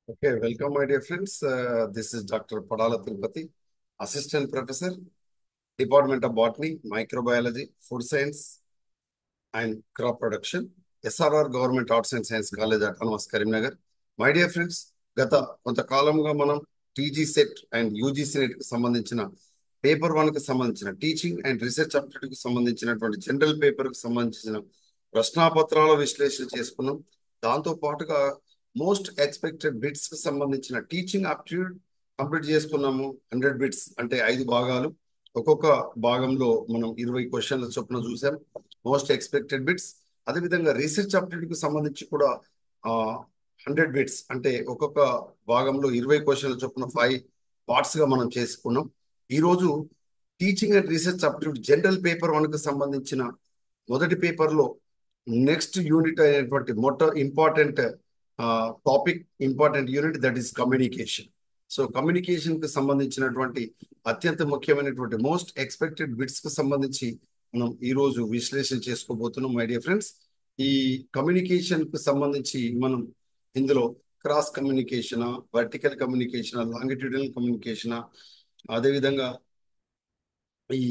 Okay, welcome, my dear friends. This is Dr. Padala Tirupati, Assistant Professor, Department of Botany, Microbiology, Food Science, and Crop Production, SRR Government Arts and Science College, Autonomous Karimnagar. My dear friends, గత కొంతకాలంగా మనం TG set and UGC net కి సంబంధించిన paper one కి సంబంధించిన teaching and research update కి సంబంధించినటువంటి general paper కి సంబంధించిన ప్రశ్నాపత్రాల విశ్లేషణ చేసుకున్నాం. దాంతో పాటుగా మోస్ట్ ఎక్స్పెక్టెడ్ బిట్స్ కి సంబంధించిన టీచింగ్ అప్టిట్యూడ్ కంప్లీట్ చేసుకున్నాము. 100 బిట్స్ అంటే 5 భాగాలు. ఒక్కొక్క భాగంలో మనం 20 క్వశ్చన్ల చొప్పున చూసాం. మోస్ట్ ఎక్స్పెక్టెడ్ బిట్స్, అదేవిధంగా రీసెర్చ్ అప్డేట్ కి సంబంధించి కూడా 100 బిట్స్ అంటే ఒక్కొక్క భాగంలో 20 క్వశ్చన్ల చొప్పున 5 పార్ట్స్ గా మనం చేసుకున్నాం. ఈ రోజు teaching and research aptitude general paper one కి సంబంధించిన మొదటి పేపర్ లో నెక్స్ట్ యూనిట్ అయినటువంటి important unit, that is communication. So communication కి సంబంధించినటువంటి అత్యంత ముఖ్యమైనటువంటి మోస్ట్ ఎక్స్పెక్టెడ్ బిట్స్ కి సంబంధించి మనం ఈ రోజు విశ్లేషణ చేసుకోబోతున్నాం. మై డియర్ ఫ్రెండ్స్, ఈ కమ్యూనికేషన్ కు సంబంధించి మనం ఇందులో cross communication, vertical communication, longitudinal communication, అదేవిధంగా ఈ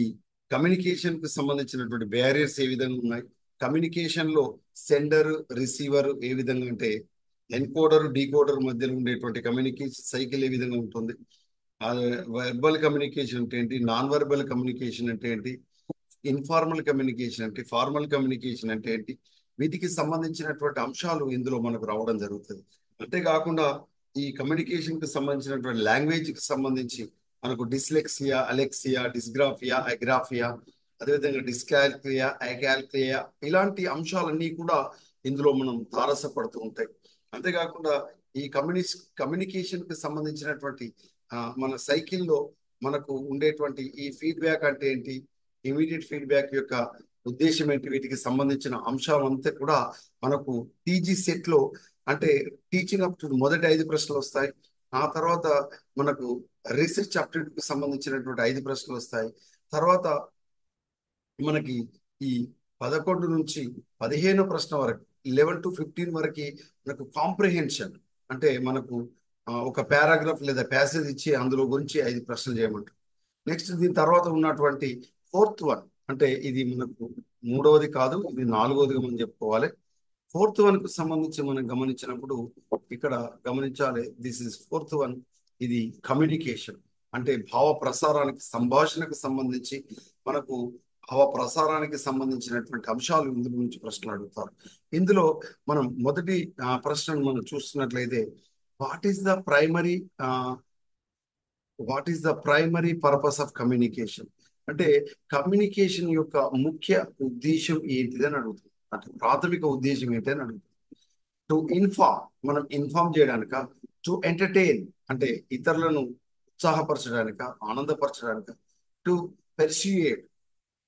కమ్యూనికేషన్ కు సంబంధించినటువంటి బ్యారియర్స్ ఏ విధంగా ఉన్నాయి, కమ్యూనికేషన్ లో సెండర్ రిసీవర్ ఏ విధంగా, అంటే ఎన్కోడర్ డీకోడర్ మధ్యలో ఉండేటువంటి కమ్యూనికేషన్ సైకిల్ ఏ విధంగా ఉంటుంది, వెర్బల్ కమ్యూనికేషన్ అంటే ఏంటి, నాన్ వెర్బల్ కమ్యూనికేషన్ అంటే ఏంటి, ఇన్ఫార్మల్ కమ్యూనికేషన్ అంటే, ఫార్మల్ కమ్యూనికేషన్ అంటే ఏంటి, వీటికి సంబంధించినటువంటి అంశాలు ఇందులో మనకు రావడం జరుగుతుంది. అంతేకాకుండా ఈ కమ్యూనికేషన్ కి సంబంధించినటువంటి లాంగ్వేజ్ కి సంబంధించి మనకు డిస్లెక్సియా, అలెక్సియా, డిస్గ్రాఫియా, అగ్రాఫియా, అదేవిధంగా డిస్కాల్క్లియా, అకాల్క్లియా, ఇలాంటి అంశాలన్నీ కూడా ఇందులో మనం తారసపడుతూ ఉంటాయి. అంతేకాకుండా ఈ కమ్యూనికేషన్ కి సంబంధించినటువంటి మన సైకిల్లో మనకు ఉండేటువంటి ఈ ఫీడ్బ్యాక్ అంటే ఏంటి, ఇమీడియట్ ఫీడ్బ్యాక్ యొక్క ఉద్దేశం ఏంటి, వీటికి సంబంధించిన అంశాలంతా కూడా మనకు టీజీ సెట్ లో, అంటే టీచింగ్ అప్ టు మొదటి 5 ప్రశ్నలు వస్తాయి. ఆ తర్వాత మనకు రీసెర్చ్ అప్డేట్ కి సంబంధించినటువంటి 5 ప్రశ్నలు వస్తాయి. తర్వాత మనకి ఈ 11 నుంచి 15 ప్రశ్న వరకు, 11 to 15 వరకు మనకు కాంప్రిహెన్షన్, అంటే మనకు ఒక పారాగ్రాఫ్ లేదా ప్యాసేజ్ ఇచ్చి అందులో గురించి 5 ప్రశ్నలు చేయమంటారు. నెక్స్ట్ దీని తర్వాత ఉన్నటువంటి 4th వన్, అంటే ఇది మనకు 3వది కాదు, ఇది 4వదిగా మనం చెప్పుకోవాలి. 4th వన్ కు సంబంధించి మనం గమనించినప్పుడు ఇక్కడ గమనించాలి, దిస్ ఇస్ 4th వన్. ఇది కమ్యూనికేషన్ అంటే భావ ప్రసారానికి, సంభాషణకు సంబంధించి మనకు భావ ప్రసారానికి సంబంధించినటువంటి అంశాలు ఇందులో నుంచి ప్రశ్నలు అడుగుతారు. ఇందులో మనం మొదటి ప్రశ్నను మనం చూస్తున్నట్లయితే, what is the primary purpose of communication, అంటే కమ్యూనికేషన్ యొక్క ముఖ్య ఉద్దేశం ఏంటిదని అడుగుతుంది. అంటే ప్రాథమిక ఉద్దేశం ఏంటని అడుగుతుంది. టు ఇన్ఫార్మ్, మనం ఇన్ఫార్మ్ చేయడానిక, టు ఎంటర్టైన్ అంటే ఇతరులను ఉత్సాహపరచడానిక, ఆనందపరచడానిక, టు పెర్సుయేట్,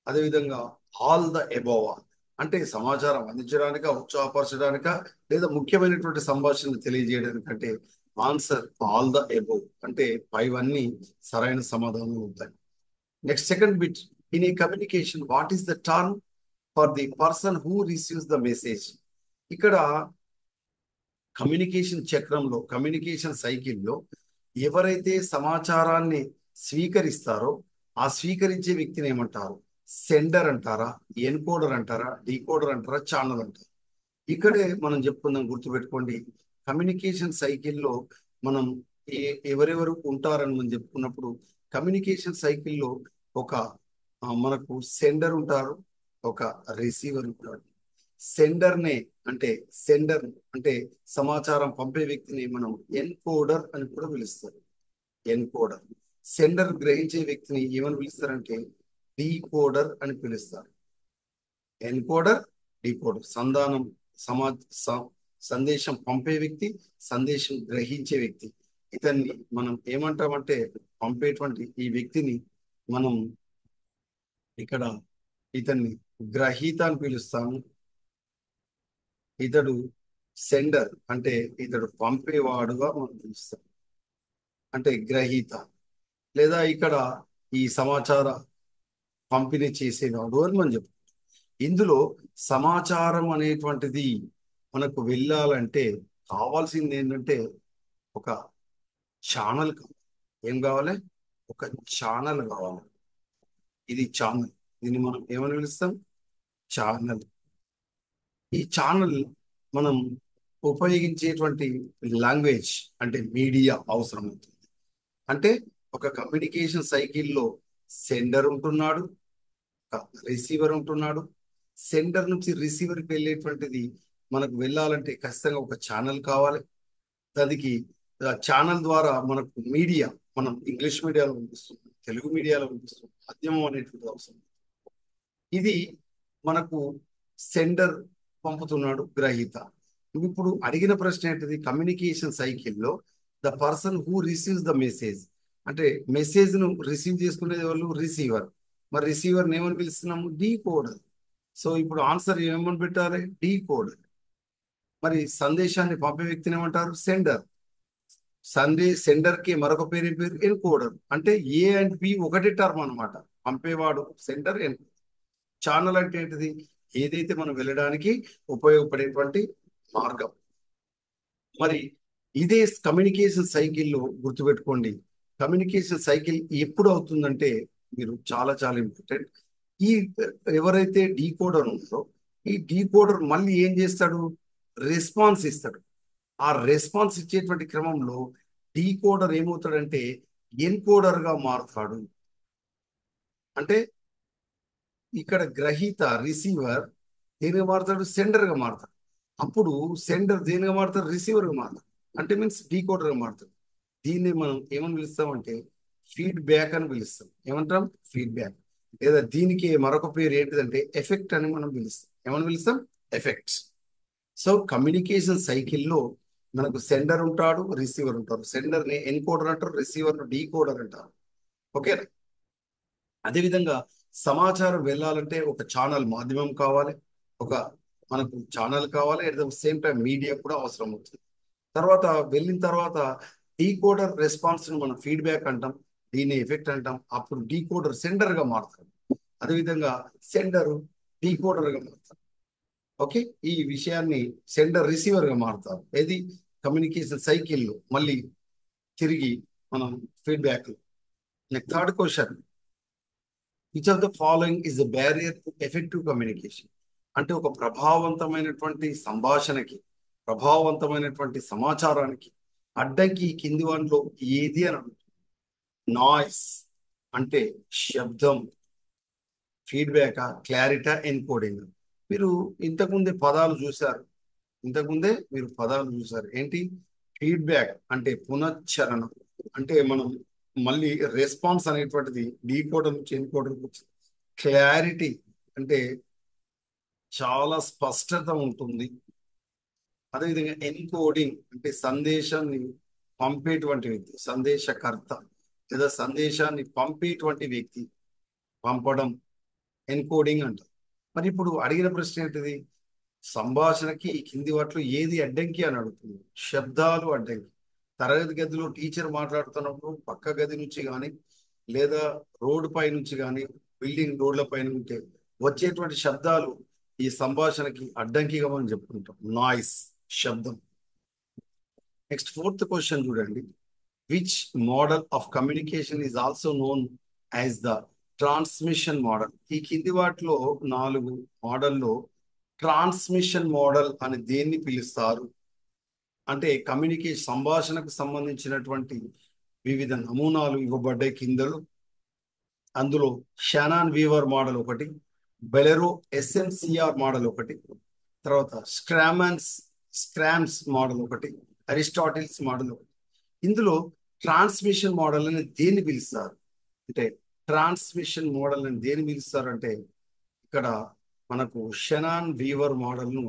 అదేవిధంగా ఆల్ ద ఎబోవ్, అంటే సమాచారం అందించడానిక, ఉత్సాహపరచడానిక, లేదా ముఖ్యమైనటువంటి సంభాషణ తెలియజేయడానికంటే ఆన్సర్ ఆల్ ద ఎబోవ్, అంటే పైవన్నీ సరైన సమాధానం అవుతాయి. Next second bit, in a communication what is the term for the person who receives the message. ఇక్కడ కమ్యూనికేషన్ చక్రంలో, కమ్యూనికేషన్ సైకిల్లో ఎవరైతే సమాచారాన్ని స్వీకరిస్తారో ఆ స్వీకరించే వ్యక్తిని ఏమంటారు, సెండర్ అంటారా, ఎన్కోడర్ అంటారా, డీకోడర్ అంటారా, ఛానల్ అంటారా. ఇక్కడే మనం చెప్పుకుందాం, గుర్తుపెట్టుకోండి, కమ్యూనికేషన్ సైకిల్లో మనం ఎవరెవరు ఉంటారని మనం చెప్పుకున్నప్పుడు, కమ్యూనికేషన్ సైకిల్లో ఒక మనకు సెండర్ ఉంటారు, ఒక రిసీవర్ ఉంటాడు. సెండర్ అంటే సమాచారం పంపే వ్యక్తిని మనం ఎన్కోడర్ అని కూడా పిలుస్తారు. ఎన్కోడర్. సెండర్ గ్రహించే వ్యక్తిని ఏమని పిలుస్తారంటే డీకోడర్ అని పిలుస్తారు. ఎన్కోడర్, డీకోడర్, సందేశం పంపే వ్యక్తి, సందేశం గ్రహించే వ్యక్తి. ఇతన్ని మనం ఏమంటామంటే, పంపేటువంటి ఈ వ్యక్తిని మనం ఇక్కడ ఇతన్ని గ్రహీత అని పిలుస్తాము. ఇతడు సెండర్ అంటే ఇతడు పంపేవాడుగా మనం పిలుస్తాం, అంటే గ్రహీత. లేదా ఇక్కడ ఈ సమాచార పంపిణీ చేసేవాడు అని మనం చెప్తాం. ఇందులో సమాచారం అనేటువంటిది మనకు వెళ్ళాలంటే కావాల్సింది ఏంటంటే ఒక ఛానల్ కావాలి. ఏం కావాలి? ఒక ఛానల్ కావాలి. ఇది ఛానల్. దీన్ని మనం ఏమని పిలుస్తాం? ఛానల్. ఈ ఛానల్ మనం ఉపయోగించేటువంటి లాంగ్వేజ్ అంటే మీడియా అవసరం అవుతుంది. అంటే ఒక కమ్యూనికేషన్ సైకిల్లో సెండర్ ఉంటున్నాడు, రిసీవర్ ఉంటున్నాడు. సెండర్ నుంచి రిసీవర్కి వెళ్ళేటువంటిది మనకు వెళ్ళాలంటే ఖచ్చితంగా ఒక ఛానల్ కావాలి. దానికి ఛానల్ ద్వారా మనకు మీడియా, మనం ఇంగ్లీష్ మీడియాలో పంపిస్తున్నాం, తెలుగు మీడియాలో పంపిస్తున్నాం, మాధ్యమం అనేటువంటి అవసరం. ఇది మనకు సెండర్ పంపుతున్నాడు, గ్రహీత. ఇప్పుడు అడిగిన ప్రశ్న ఏంటిది? కమ్యూనికేషన్ సైకిల్లో the person who receives the message, అంటే మెసేజ్ ను రిసీవ్ చేసుకునేది వాళ్ళు రిసీవర్. మరి రిసీవర్ ఏమని పిలుస్తున్నాము? Decoder. సో ఇప్పుడు ఆన్సర్ ఏమని పెట్టాలి? Decoder. మరి సందేశాన్ని పంపే వ్యక్తిని ఏమంటారు? సెండర్. సెండర్ కి మరొక పేరు ఎన్కోడర్. అంటే ఏ అండ్ బి ఒకటి టర్మ్ అనమాట. పంపేవాడు సెండర్, ఎన్కోడర్. ఛానల్ అంటే ఏంటిది? ఏదైతే మనం వెళ్ళడానికి ఉపయోగపడేటువంటి మార్గం. మరి ఇదే కమ్యూనికేషన్ సైకిల్లో గుర్తుపెట్టుకోండి. కమ్యూనికేషన్ సైకిల్ ఎప్పుడు అవుతుందంటే, మీరు చాలా చాలా ఇంపార్టెంట్. ఈ ఎవరైతే డీకోడర్ ఉన్నారో ఈ డీకోడర్ మళ్ళీ ఏం చేస్తాడు? రెస్పాన్స్ ఇస్తాడు. ఆ రెస్పాన్స్ ఇచ్చేటువంటి క్రమంలో డీకోడర్ ఏమవుతాడంటే ఎన్కోడర్ గా మారుతాడు. అంటే ఇక్కడ గ్రహీత, రిసీవర్ దేనిగా మారుతాడు? సెండర్ గా మారుతాడు. అప్పుడు సెండర్ దేనిగా మారుతాడు? రిసీవర్ గా మారుతాడు. అంటే మీన్స్ డీకోడర్ గా మారుతాడు. దీన్ని మనం ఏమని పిలుస్తామంటే ఫీడ్బ్యాక్ అని పిలుస్తాం. ఏమంటాం? ఫీడ్బ్యాక్. లేదా దీనికి మరొక పేరు ఏంటిదంటే ఎఫెక్ట్ అని మనం పిలుస్తాం. ఏమని పిలుస్తాం? ఎఫెక్ట్స్. సో కమ్యూనికేషన్ సైకిల్లో మనకు సెండర్ ఉంటాడు, రిసీవర్ ఉంటారు. సెండర్ ని ఎన్కోడర్ అంటారు, రిసీవర్ ను డీకోడర్ అంటారు. ఓకేనా? అదేవిధంగా సమాచారం వెళ్ళాలంటే ఒక ఛానల్, మాధ్యమం కావాలి. ఒక మనకు ఛానల్ కావాలి. At the same time media కూడా అవసరం అవుతుంది. తర్వాత వెళ్ళిన తర్వాత డీకోడర్ రెస్పాన్స్ ను మనం ఫీడ్బ్యాక్ అంటాం, దీన్ని ఎఫెక్ట్ అంటాం. అప్పుడు డీకోడర్ సెండర్ గా మారుతాడు. అదేవిధంగా సెండర్ డీకోడర్ గా మారుతాడు. ఓకే, ఈ విషయాన్ని సెండర్ రిసీవర్ గా మారుతారు. ఏది? కమ్యూనికేషన్ సైకిల్లో మళ్ళీ తిరిగి మనం feedback. Next third question, which of the following is the barrier to effective communication? అంటే ఒక ప్రభావవంతమైనటువంటి సంభాషణకి, ప్రభావవంతమైనటువంటి సమాచారానికి అడ్డంకి ఈ కింది వాటిలో ఏది అని అడుగుతుంది. నాయిస్ అంటే శబ్దం, ఫీడ్బ్యాక్, క్లారిటీ, ఎన్కోడింగ్. మీరు ఇంతకుముందే పదాలు చూశారు. ఇంతకుముందే మీరు పదాలు చూశారు. ఏంటి? ఫీడ్బ్యాక్ అంటే పునశ్చరణం. అంటే మనం మళ్ళీ రెస్పాన్స్ అనేటువంటిది డీకోడర్ నుంచి ఎన్కోడర్కి వచ్చింది. క్లారిటీ అంటే చాలా స్పష్టత ఉంటుంది. అదేవిధంగా ఎన్కోడింగ్ అంటే సందేశాన్ని పంపేటువంటి వ్యక్తి, సందేశకర్త లేదా సందేశాన్ని పంపేటువంటి వ్యక్తి, పంపడం, ఎన్కోడింగ్ అంటారు. మరి ఇప్పుడు అడిగిన ప్రశ్న ఏంటిది? సంభాషణకి ఈ కింది వాటిలో ఏది అడ్డంకి అని అడుగుతుంది. శబ్దాలు అడ్డంకి. తరగతి గదిలో టీచర్ మాట్లాడుతున్నప్పుడు పక్క గది నుంచి కానీ లేదా రోడ్డు పై నుంచి కానీ, బిల్డింగ్ రోడ్ల పైన ఉంటే వచ్చేటువంటి శబ్దాలు ఈ సంభాషణకి అడ్డంకిగా మనం చెప్పుకుంటాం. నాయిస్, శబ్దం. నెక్స్ట్ ఫోర్త్ క్వశ్చన్ చూడండి. Which model of communication is also known as the transmission model? ఈ కింది వాటిలో 4 మోడల్లో ట్రాన్స్మిషన్ మోడల్ అని దేన్ని పిలుస్తారు? అంటే కమ్యూనికేషన్, సంభాషణకు సంబంధించినటువంటి వివిధ నమూనాలు ఇవ్వబడ్డాయి కిందలో. అందులో షానాన్ వీవర్ మోడల్ ఒకటి, బెలెరో ఎస్ఎంసిఆర్ మోడల్ ఒకటి, తర్వాత స్క్రామ్స్ మోడల్ ఒకటి, అరిస్టాటిల్స్ మోడల్ ఒకటి. ఇందులో ట్రాన్స్మిషన్ మోడల్ అని దేన్ని పిలుస్తారు? అంటే ట్రాన్స్మిషన్ మోడల్ అని దేన్ని పిలుస్తారు అంటే ఇక్కడ మనకు షెనాన్ వీవర్ మోడల్ను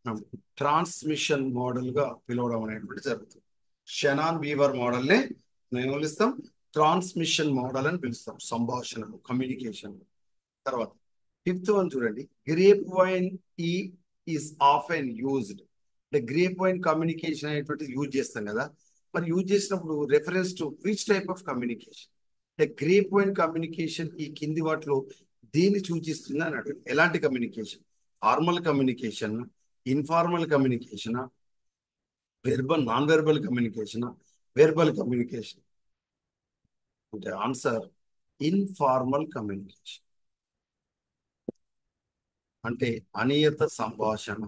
మనం ట్రాన్స్మిషన్ మోడల్ గా పిలవడం అనేటువంటి జరుగుతుంది. షెనాన్ వీవర్ మోడల్నే మేము పిలుస్తాం ట్రాన్స్మిషన్ మోడల్ అని పిలుస్తాం సంభాషణలు, కమ్యూనికేషన్. తర్వాత ఫిఫ్త్ వన్ చూడండి. Grapevine is often used. అంటే గ్రేప్ వైన్ కమ్యూనికేషన్ అనేటువంటిది యూజ్ చేస్తాం కదా. మరి యూజ్ చేసినప్పుడు reference to which type of communication? అంటే గ్రేప్ వైన్ కమ్యూనికేషన్ ఈ కింది వాటిలో దేన్ని సూచిస్తుంది అని అడుగు. ఎలాంటి communication? Formal communication, informal communication, non verbal communication, verbal communication అంటే ఆన్సర్ ఇన్ఫార్మల్ కమ్యూనికేషన్ అంటే అనియత సంభాషణ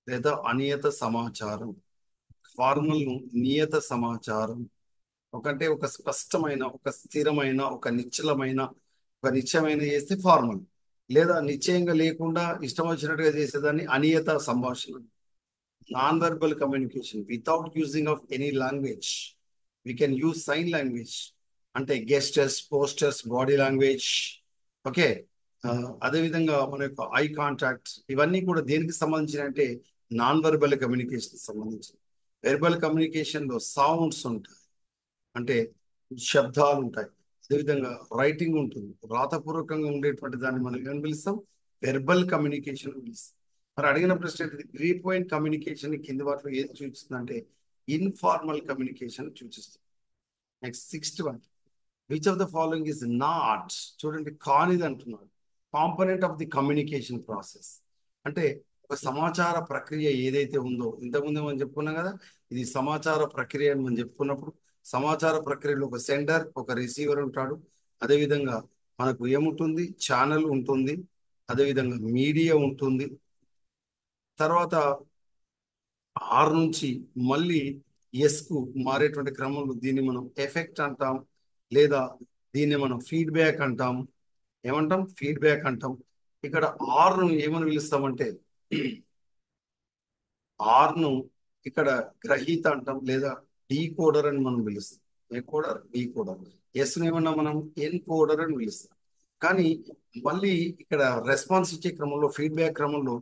లేదా అనియత సమాచారం. ఫార్మల్ నియత సమాచారం ఒకంటే ఒక స్పష్టమైన ఒక స్థిరమైన ఒక నిశ్చలమైన ఒక నిశ్చయమైన చేస్తే ఫార్మల్, లేదా నిశ్చయంగా లేకుండా ఇష్టం వచ్చినట్టుగా చేసేదాన్ని అనియత సంభాషణ. Non verbal communication without using of any language, we can use sign language అంటే gestures, postures, body language. Okay, అదేవిధంగా మన యొక్క ఐ కాంటాక్ట్, ఇవన్నీ కూడా దేనికి సంబంధించిన అంటే నాన్ వెర్బల్ కమ్యూనికేషన్ సంబంధించి. వెర్బల్ కమ్యూనికేషన్ లో సౌండ్స్ ఉంటాయి అంటే శబ్దాలు ఉంటాయి, అదేవిధంగా రైటింగ్ ఉంటుంది, రాతపూర్వకంగా ఉండేటువంటి దాన్ని మనం ఏమని పిలుస్తాం, వెర్బల్ కమ్యూనికేషన్ పిలుస్తాం. మరి అడిగిన ప్రశ్న ఏంటిది, 3 పాయింట్ కమ్యూనికేషన్ కింది వాటిలో ఏది సూచిస్తుంది అంటే ఇన్ఫార్మల్ కమ్యూనికేషన్ సూచిస్తుంది. Next 6th one, which of the following is not, చూడండి కానిది అంటున్నాడు, component of the communication process. అంటే ఒక సమాచార ప్రక్రియ ఏదైతే ఉందో, ఇంతకుముందు మనం చెప్పుకున్నాం కదా, ఇది సమాచార ప్రక్రియ అని మనం చెప్పుకున్నప్పుడు సమాచార ప్రక్రియలో ఒక సెండర్ ఒక రిసీవర్ ఉంటాడు, అదేవిధంగా మనకు ఏముంటుంది, ఛానల్ ఉంటుంది, అదేవిధంగా మీడియా ఉంటుంది. తర్వాత ఆర్ నుంచి మళ్ళీ ఎస్ కు మారేటువంటి క్రమంలో దీన్ని మనం ఎఫెక్ట్ అంటాం, లేదా దీన్ని మనం ఫీడ్బ్యాక్ అంటాం. ఏమంటాం, ఫీడ్బ్యాక్ అంటాం. ఇక్కడ ఆర్ ను ఏమని పిలుస్తామంటే ఆర్ ను ఇక్కడ గ్రహీత అంటాం, లేదా డీకోడర్ అని మనం పిలుస్తాం. ఏ కోడర్, డీకోడర్. ఎస్ ను ఏమన్నా మనం ఎన్కోడర్ అని పిలుస్తాం. కానీ మళ్ళీ ఇక్కడ రెస్పాన్స్ ఇచ్చే క్రమంలో, ఫీడ్బ్యాక్ క్రమంలో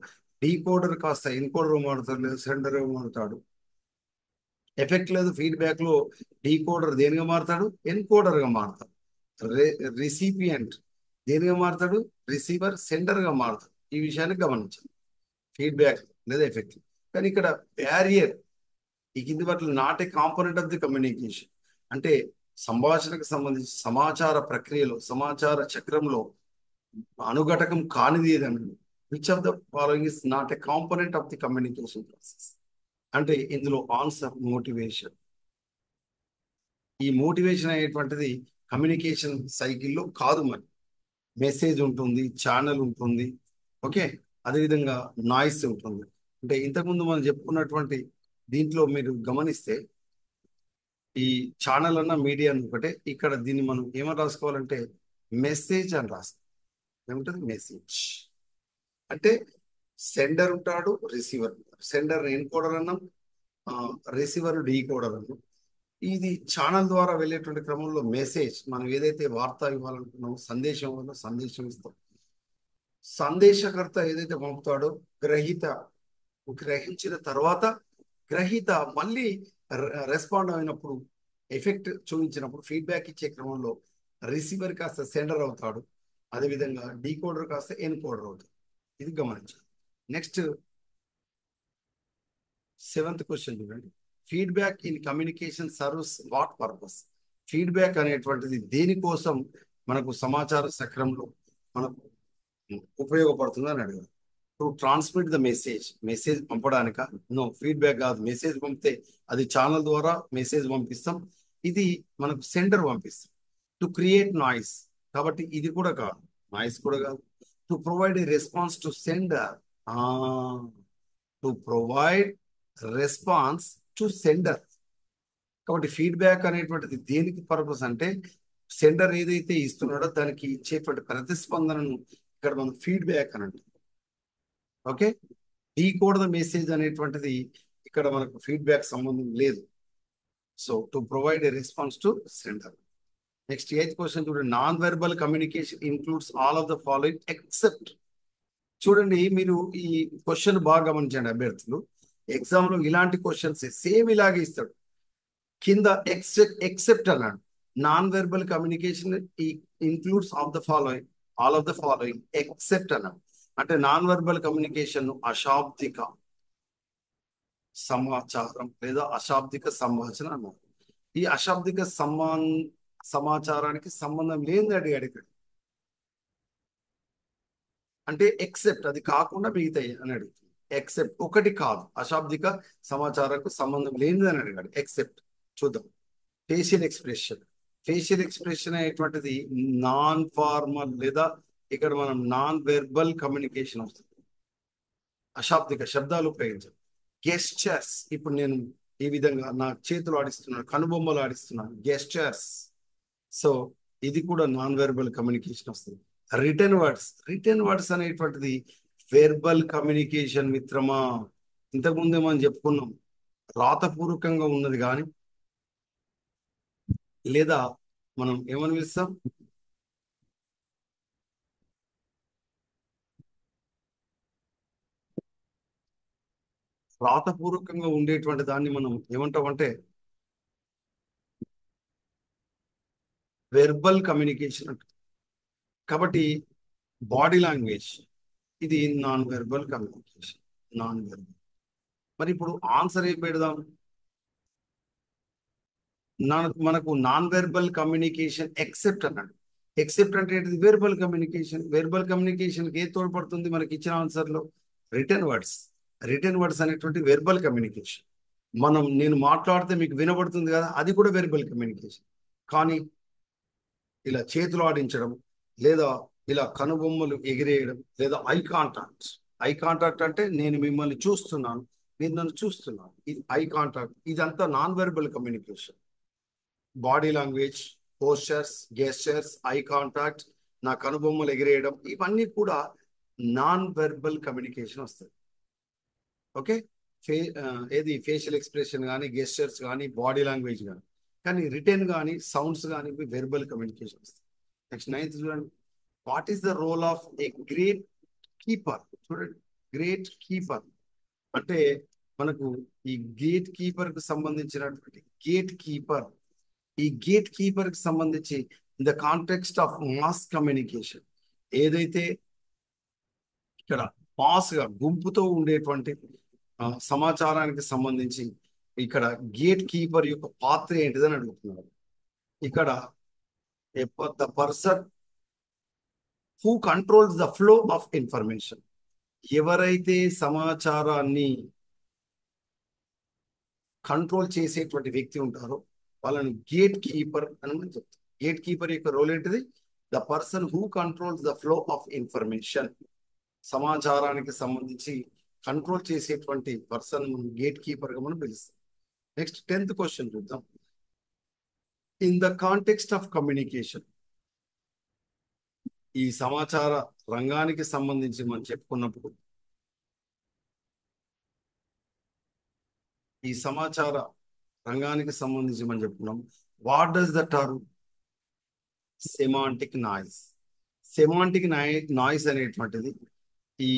డీకోడర్ కాస్త ఎన్కోడర్ మారుతాడు, లేదా సెండర్ మారుతాడు. ఎఫెక్ట్ లేదు ఫీడ్బ్యాక్ లో డీకోడర్ దేనిగా మారుతాడు, ఎన్కోడర్ గా మారుతాడు. రిసిపియంట్ దేనిగా మారుతాడు, రిసీవర్ సెండర్ గా మారుతాడు. ఈ విషయాన్ని గమనించాలి ఫీడ్బ్యాక్ లేదా ఎఫెక్ట్. కానీ ఇక్కడ బ్యారియర్ ఈ కింది వాటిలో not a component of the communication అంటే సంభాషణకు సంబంధించి సమాచార ప్రక్రియలో, సమాచార చక్రంలో అనుఘటకం కానిది ఏదని. Which of the following is not a component of the communication process అంటే ఇందులో ఆన్సర్ మోటివేషన్. ఈ మోటివేషన్ అనేటువంటిది కమ్యూనికేషన్ సైకిల్లో కాదు. మరి మెసేజ్ ఉంటుంది, ఛానల్ ఉంటుంది, ఓకే, అదేవిధంగా నాయిస్ ఉంటుంది. అంటే ఇంతకుముందు మనం చెప్పుకున్నటువంటి దీంట్లో మీరు గమనిస్తే ఈ ఛానల్ అన్న మీడియా అని ఒకటే, ఇక్కడ దీన్ని మనం ఏమని రాసుకోవాలంటే మెసేజ్ అని రాసుకోవాలి. ఏముంటుంది, మెసేజ్ అంటే సెండర్ ఉంటాడు, రిసీవర్ ఉంటాడు. సెండర్ ఎన్కోడర్ అన్నాం, రిసీవర్ డీకోడర్ అన్నాం. ఇది ఛానల్ ద్వారా వెళ్ళేటువంటి క్రమంలో మెసేజ్, మనం ఏదైతే వార్త ఇవ్వాలనుకున్నామో సందేశం వల్ల సందేశం ఇస్తాం. సందేశకర్త ఏదైతే పంపుతాడో గ్రహీత గ్రహించిన తర్వాత గ్రహీత మళ్ళీ రెస్పాండ్ అయినప్పుడు, ఎఫెక్ట్ చూపించినప్పుడు, ఫీడ్బ్యాక్ ఇచ్చే క్రమంలో రిసీవర్ కాస్త సెండర్ అవుతాడు, అదేవిధంగా డీకోడర్ కాస్త ఎన్కోడర్ అవుతాడు. ఇది గమనించాలి. నెక్స్ట్ 7th క్వశ్చన్ చూడండి, feedback in communication serves what purpose. Feedback అనేటువంటిది దేనికోసం మనకు సమాచార చక్రంలో మనకు ఉపయోగపడుతుంది అని అడిగారు. To transmit the message, message పంపడానిక? నో, ఫీడ్బ్యాక్ కాదు. మెసేజ్ పంపితే అది ఛానల్ ద్వారా మెసేజ్ పంపిస్తాం, ఇది మనకు సెండర్ పంపిస్తాం. టు క్రియేట్ నాయిస్, కాబట్టి ఇది కూడా కాదు, నాయిస్ కూడా కాదు. To provide a response to sender, to provide response to sender. కాబట్టి ఫీడ్బ్యాక్ అనేటువంటిది దేనికి పర్పస్ అంటే సెండర్ ఏదైతే ఇస్తున్నాడో దానికి ఇచ్చేటువంటి ప్రతిస్పందనను ఇక్కడ మనం ఫీడ్బ్యాక్ అని అంటాం. ఓకే, డీకోడ్ ద మెసేజ్ అనేటువంటిది ఇక్కడ మనకు ఫీడ్బ్యాక్ సంబంధం లేదు. So to provide a response to sender. Next 8th question చూడండి, non verbal communication includes all of the following except. చూడండి, మీరు ఈ క్వశ్చన్ బాగా గమనించండి అభ్యర్థులు. ఎగ్జామ్ లో ఇలాంటి క్వశ్చన్స్ సేమ్ ఇలాగే ఇస్తాడు. కింద ఎక్సెప్ట్ అన్నాడు, non verbal communication includes of the following, all of the following except అన్నాడు. అంటే నాన్ వెర్బల్ కమ్యూనికేషన్ అశాబ్దిక సమాచారం లేదా అశాబ్దిక సంభాషణ అన్నారు. ఈ అశాబ్దిక సమాచారానికి సంబంధం లేనిది అడిగాడు ఇక్కడ. అంటే ఎక్సెప్ట్ అది కాకుండా మిగతాయి అని అడుగుతుంది. ఎక్సెప్ట్ ఒకటి కాదు, అశాబ్దిక సమాచారకు సంబంధం లేనిది అని అడిగాడు. ఎక్సెప్ట్ చూద్దాం. ఫేషియల్ ఎక్స్ప్రెషన్ అనేటువంటిది నాన్ ఫార్మల్ లేదా ఇక్కడ మనం నాన్ వెర్బల్ కమ్యూనికేషన్ వస్తుంది. అశాబ్దిక శబ్దాలు ఉపయోగించాలి. గెస్చర్స్, ఇప్పుడు నేను ఈ విధంగా నా చేతులు ఆడిస్తున్నాను, కనుబొమ్మలు ఆడిస్తున్నాను, గెస్చర్స్. సో ఇది కూడా నాన్ వెర్బల్ కమ్యూనికేషన్ వస్తుంది. రిటర్న్ వర్డ్స్ అనేటువంటిది వెర్బల్ కమ్యూనికేషన్ మిత్రమా. ఇంతకుముందే మనం చెప్పుకున్నాం, రాతపూర్వకంగా ఉన్నది కానీ లేదా మనం ఏమని పిలుస్తాం, రాతపూర్వకంగా ఉండేటువంటి దాన్ని మనం ఏమంటామంటే వెర్బల్ కమ్యూనికేషన్ అంట. కాబట్టి బాడీ లాంగ్వేజ్ ఇది non verbal communication. Non verbal. మరి ఇప్పుడు ఆన్సర్ ఏం పెడదాం? మనకు నాన్ వెర్బల్ కమ్యూనికేషన్ ఎక్సెప్ట్ అన్నాడు. ఎక్సెప్ట్ అంటే ఏంటిది? Verbal communication. వెర్బల్ కమ్యూనికేషన్కి ఏ తోడ్పడుతుంది మనకి ఇచ్చిన ఆన్సర్లో? రిటర్న్ వర్డ్స్ అనేటువంటి వెర్బల్ కమ్యూనికేషన్. నేను మాట్లాడితే మీకు వినబడుతుంది కదా, అది కూడా వెర్బల్ కమ్యూనికేషన్. కానీ ఇలా చేతులు ఆడించడం లేదా ఇలా కనుబొమ్మలు ఎగిరేయడం లేదా ఐ కాంటాక్ట్ అంటే నేను మిమ్మల్ని చూస్తున్నాను, మీరు నన్ను చూస్తున్నాను, ఇది ఐ కాంటాక్ట్. ఇదంతా non verbal communication. Body language, postures, gestures, eye contact, నా కనుబొమ్మలు ఎగిరేయడం, ఇవన్నీ కూడా నాన్ వెర్బల్ కమ్యూనికేషన్ వస్తుంది. ఓకే. ఏది ఫేషియల్ ఎక్స్ప్రెషన్ కానీ, గెస్చర్స్ కానీ, బాడీ లాంగ్వేజ్ కానీ. కానీ రిటర్న్ కానీ, సౌండ్స్ కానీ వెర్బల్ కమ్యూనికేషన్ వస్తుంది. నెక్స్ట్ 9th చూడండి. What is the role of a great keeper? చూడండి, గ్రేట్ కీపర్ అంటే మనకు ఈ గేట్ కీపర్ కు సంబంధించినటువంటి ఈ గేట్ కీపర్ కి సంబంధించి in the context of mass communication, ఏదైతే ఇక్కడ మాస్ గా గుంపుతో ఉండేటువంటి సమాచారానికి సంబంధించి ఇక్కడ గేట్ కీపర్ యొక్క పాత్ర ఏంటిదని అడుగుతున్నారు. ఇక్కడ the person who controls the flow of information, ఎవరైతే సమాచారాన్ని కంట్రోల్ చేసేటువంటి వ్యక్తి ఉంటారో వాళ్ళని గేట్ కీపర్ అని మనం చెప్తాం. గేట్ కీపర్ యొక్క రోల్ ఏంటిది? The person who controls the flow of information, సమాచారానికి సంబంధించి కంట్రోల్ చేసేటువంటి పర్సన్ గేట్ కీపర్ గా మనం పిలుస్తాం. నెక్స్ట్ 10th క్వశ్చన్ చూద్దాం. In the context of communication, ఈ సమాచార రంగానికి సంబంధించి మనం చెప్పుకున్నప్పుడు what does the term semantic noise అనేటువంటిది ఈ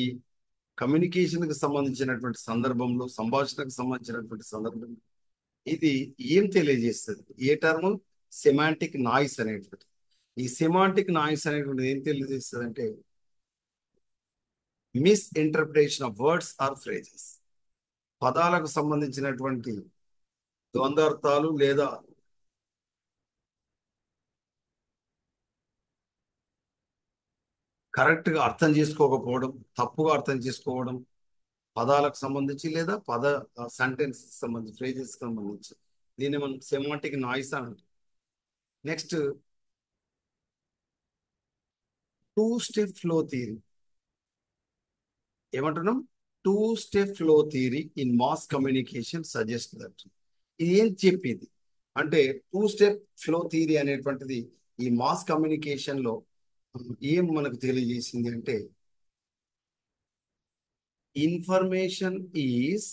కమ్యూనికేషన్ కి సంబంధించినటువంటి సందర్భంలో, సంభాషణకు సంబంధించినటువంటి సందర్భంలో ఇది ఏం తెలియజేస్తుంది? ఏ టర్మ్? సెమాంటిక్ నాయిస్ అనేటువంటి. ఈ సెమాంటిక్ నాయిస్ అనేటువంటిది ఏం తెలియజేస్తుంది అంటే misinterpretation of words or phrases, పదాలకు సంబంధించినటువంటి ద్వంద్వార్థాలు లేదా కరెక్ట్ గా అర్థం చేసుకోకపోవడం, తప్పుగా అర్థం చేసుకోవడం, పదాలకు సంబంధించి లేదా సెంటెన్స్ సంబంధించి, ఫ్రేజెస్ సంబంధించి, దీన్ని మనం సెమాంటిక్ నాయిస్ అని అంటాం. నెక్స్ట్ 2-step ఫ్లో థియరీ ఏమంటున్నాం? 2-step flow theory in mass communication suggest that. ఇది ఏం చెప్పింది అంటే 2-step ఫ్లో థియరీ అనేటువంటిది ఈ మాస్ కమ్యూనికేషన్ లో ఏం మనకు తెలియజేసింది అంటే information is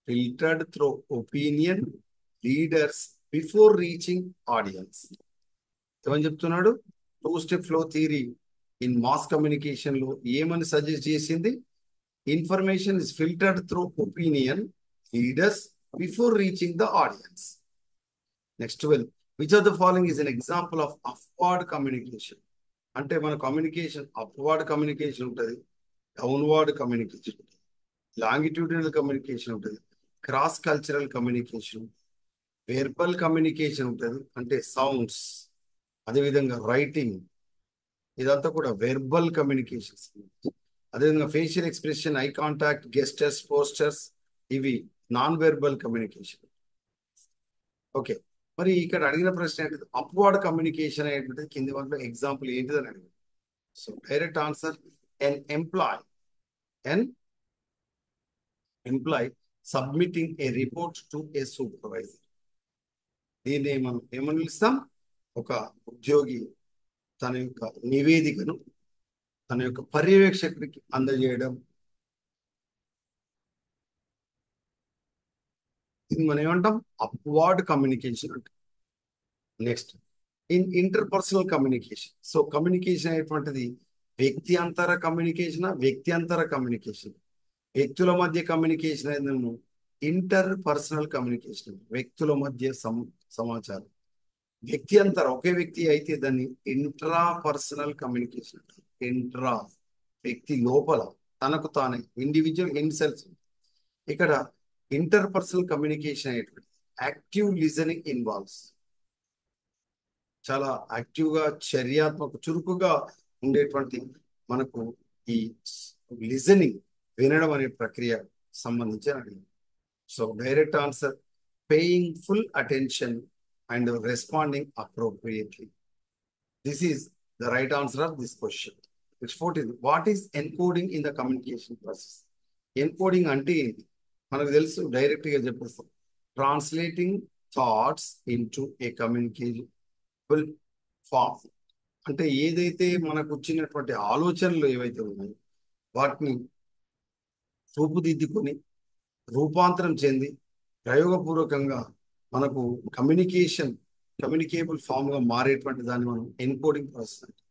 filtered through opinion leaders before reaching audience. ఏమని చెప్తున్నాడు? 2-step flow theory in mass communication లో ఏమని సజెస్ట్ చేసింది? Information is filtered through opinion leaders before reaching the audience. Next 12. Which of the following is an example of upward communication? అంటే మన communication upward communication ఉంటుంది, downward communication ఉంటుంది, longitudinal communication ఉంటుంది, cross cultural communication, verbal communication ఉంటుంది అంటే sounds, అదేవిధంగా writing, ఇదంతా కూడా వెర్బల్ కమ్యూనికేషన్స్. అదేవిధంగా facial expression, eye contact, gestures, posters, ఇవి నాన్ వెర్బల్ కమ్యూనికేషన్. ఓకే. మరి ఇక్కడ అడిగిన ప్రశ్న ఏంటిది? అప్వర్డ్ కమ్యూనికేషన్ అనేటువంటిది కింది వాటిలో ఎగ్జాంపుల్ ఏంటిది అని అడిగింది. So direct answer, an employee an employee submitting a report to a supervisor. దీన్ని మనం ఏమని పిలుస్తాం? ఒక ఉద్యోగి తన యొక్క నివేదికను తన యొక్క పర్యవేక్షకుడికి అందజేయడం. ఇది మనం ఏమంటాం? అప్వర్డ్ కమ్యూనికేషన్ అంటే. Next, interpersonal communication. So communication అనేటువంటిది వ్యక్తి అంతర కమ్యూనికేషన్. వ్యక్తుల మధ్య కమ్యూనికేషన్ అనేది ఇంటర్ పర్సనల్ కమ్యూనికేషన్, వ్యక్తుల మధ్య సమాచారం. వ్యక్తి అంతర ఒకే వ్యక్తి అయితే దాన్ని ఇంట్రా పర్సనల్ కమ్యూనికేషన్ అంటారు. ఇంట్రా, వ్యక్తి లోపల తనకు తానే, ఇండివిజువల్ ఇన్సెల్ఫ్. ఇక్కడ ఇంటర్ పర్సనల్ కమ్యూనికేషన్ అనేటువంటి యాక్టివ్ లిజనింగ్ ఇన్వాల్వ్స్. చాలా యాక్టివ్గా, చర్యాత్మక, చురుకుగా ఉండేటువంటి మనకు ఈ లిజనింగ్, వినడం అనే ప్రక్రియ సంబంధించి అడిగింది. So direct answer, paying full attention and responding appropriately. This is the right answer of this question. Next 14, what is encoding in the communication process? Encoding అంటే ఏంటి? మనకు తెలుసు, డైరెక్ట్ గా చెప్పేస్తాం. ట్రాన్స్లేటింగ్ థాట్స్ ఇంటూ ఏ కమ్యూనికేబుల్ ఫామ్. అంటే ఏదైతే మనకు వచ్చినటువంటి ఆలోచనలు ఏవైతే ఉన్నాయో వాటిని రూపుదిద్దుకొని, రూపాంతరం చెంది, ప్రయోగపూర్వకంగా మనకు కమ్యూనికేబుల్ ఫామ్ గా మారేటువంటి దాన్ని మనం ఎన్కోడింగ్ ప్రాసెస్ అంటాం.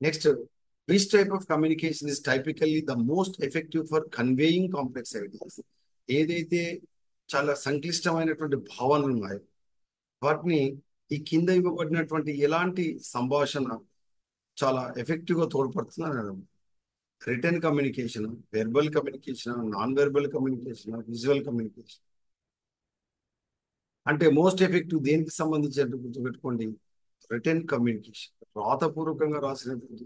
Next, which type of communication is typically the most effective for conveying complex ideas? ఏదైతే చాలా సంక్లిష్టమైనటువంటి భావనలు ఉన్నాయో వాటిని ఈ కింద ఇవ్వబడినటువంటి ఎలాంటి సంభాషణ చాలా ఎఫెక్టివ్ గా తోడ్పడుతుంది అని అర్థం. Return communication, verbal communication, non verbal communication, visual communication. అంటే మోస్ట్ ఎఫెక్టివ్ దేనికి సంబంధించి గుర్తుపెట్టుకోండి, రిటర్న్ కమ్యూనికేషన్. రాతపూర్వకంగా రాసినటువంటి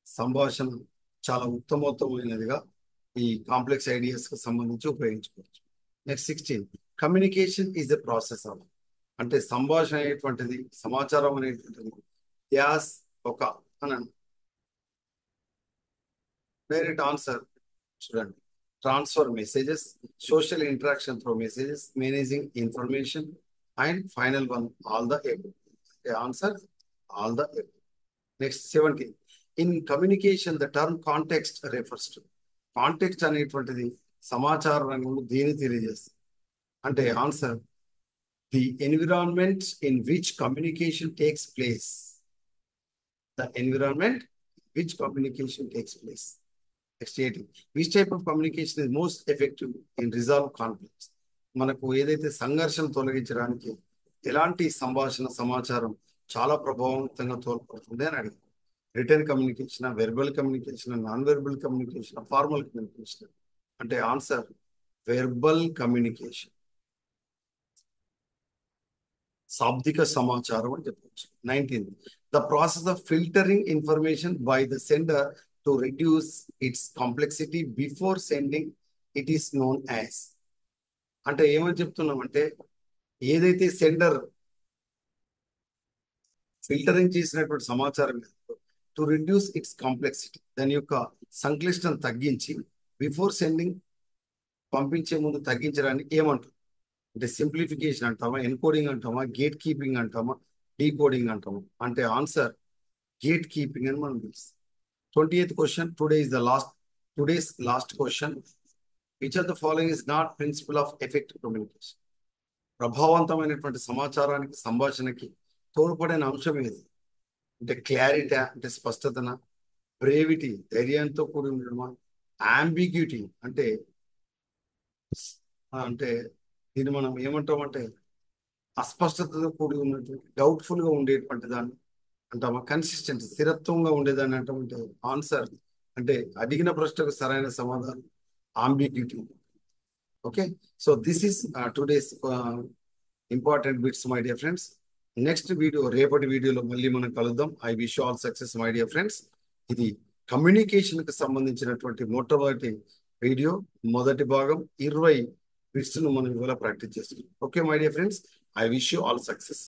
సంభాషణ చాలా ఉత్తమోత్తమైనదిగా ఈ కాంప్లెక్స్ ఐడియాస్ కు సంబంధించి ఉపయోగించుకోవచ్చు. Next 16, communication is the process of. అంటే సంభాషణ అనేటువంటిది, సమాచారం అనేటువంటిది యాస్ ఒక అని. డైరెక్ట్ ఆన్సర్ చూడండి, transfer messages, social interaction through messages, managing information, and final one, all the above. Answer all the above. Next 17, in communication the term context refers to. Context అనేటువంటిది సమాచార రంగంలో దేని తెలియజేస్తుంది అంటే answer, the environment in which communication takes place. The environment which communication takes place. Next 18, which type of communication is most effective in resolve conflicts. మనకు ఏదైతే సంఘర్షణ తొలగించడానికి ఎలాంటి సంభాషణ, సమాచారం చాలా ప్రభావవంతంగా తోడ్పడుతుంది అని అడిగారు. Return communication, verbal communication, non verbal communication, formal communication. అంటే ఆన్సర్ వెర్బల్ కమ్యూనికేషన్, శాబ్దిక సమాచారం అని చెప్పవచ్చు. 19, the process of filtering information by the sender to reduce it's complexity before sending it is known as. అంటే ఏమని చెప్తున్నామంటే, ఏదైతే సెండర్ ఫిల్టరింగ్ చేసినటువంటి సమాచారం టు రిడ్యూస్ ఇట్స్ కాంప్లెక్సిటీ, దాని యొక్క సంక్లిష్టం తగ్గించి, బిఫోర్ సెండింగ్, పంపించే ముందు తగ్గించడానికి ఏమంటారు అంటే సింప్లిఫికేషన్ అంటామా, ఎన్కోడింగ్ అంటామా, గేట్ కీపింగ్ అంటామా, డీకోడింగ్ అంటామా? అంటే ఆన్సర్ గేట్ కీపింగ్ అని మనం పిలుస్తాం. 20th question, today's last question. Which of the following is not principle of effective communication? ప్రభావవంతమైనటువంటి సమాచారానికి, సంభాషణకి తోడ్పడిన అంశం ఏది అంటే క్లారిటీ అంటే స్పష్టతన, బ్రేవిటీ ధైర్యంతో కూడి ఉండడమా, అంబిగ్యూటీ అంటే అంటే దీన్ని మనం ఏమంటామంటే అస్పష్టతతో కూడి ఉన్నటువంటి, డౌట్ఫుల్ గా ఉండేటువంటి దాన్ని అంటామా, కన్సిస్టెంట్ స్థిరత్వంగా ఉండేదాన్ని అంటామంటే ఆన్సర్ అంటే అడిగిన ప్రశ్నకు సరైన సమాధానం ambiguity. Okay, so this is today's important bits my dear friends. Next video, రేపటి వీడియోలో మళ్ళీ మనం కలుద్దాం. I wish all success my dear friends. ఇది కమ్యూనికేషన్ కి సంబంధించినటువంటి మొట్టమొదటి వీడియో మొదటి భాగం 20 బిట్స్ ను మనం ఇవాళ ప్రాక్టీస్ చేస్తున్నాం. Okay my dear friends, I wish you all success.